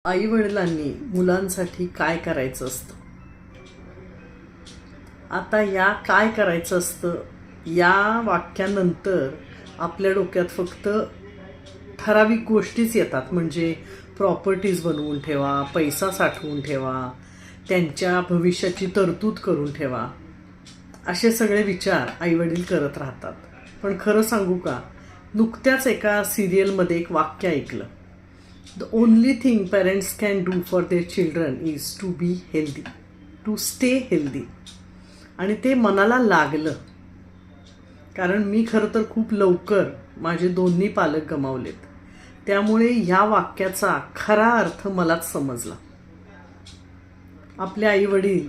आई-वडिलांनी मुलांसाठी काय करायचं असतं. आता या काय करायचं असतं या वाक्यानंतर आपल्या डोक्यात फक्त ठराविक गोष्टीच येतात. म्हणजे प्रॉपर्टीज बनवून ठेवा, पैसा साठवून ठेवा, त्यांच्या भविष्याची तरतूद करून ठेवा, असे सगळे विचार आईवडील करत राहतात. पण खरं सांगू का, नुकत्याच एका सिरियलमध्ये एक वाक्य ऐकलं. The only thing parents can do for their children is to be healthy, to stay healthy. आणि ते मनाला लागलं, कारण मी खरं तर खूप लवकर माझे दोन्ही पालक गमावलेत. त्यामुळे ह्या वाक्याचा खरा अर्थ मलाच समजला. आपले आईवडील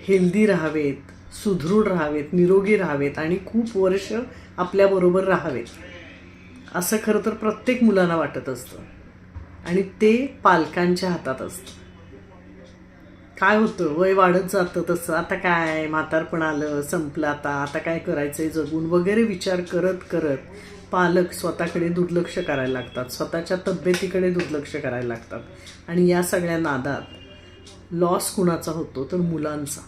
हेल्दी राहावेत, सुदृढ राहावेत, निरोगी राहावेत आणि खूप वर्ष आपल्याबरोबर राहावेत, असं खरं तर प्रत्येक मुलांना वाटत असतं. आणि ते पालकांच्या हातात असतं. काय होतं, वय वाढत जातं तसं, आता काय म्हातारपण आलं, संपलं, आता काय करायचंय जगून वगैरे विचार करत करत पालक स्वतःकडे दुर्लक्ष करायला लागतात, स्वतःच्या तब्येतीकडे दुर्लक्ष करायला लागतात. आणि या सगळ्या नादात लॉस कुणाचा होतो तर मुलांचा.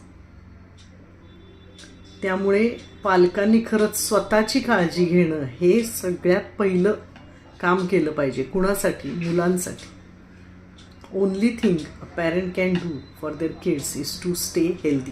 त्यामुळे पालकांनी खरंच स्वतःची काळजी घेणं हे सगळ्यात पहिलं काम केलं पाहिजे. कुणासाठी? मुलांसाठी. Only thing a parent can do for their kids is to stay healthy.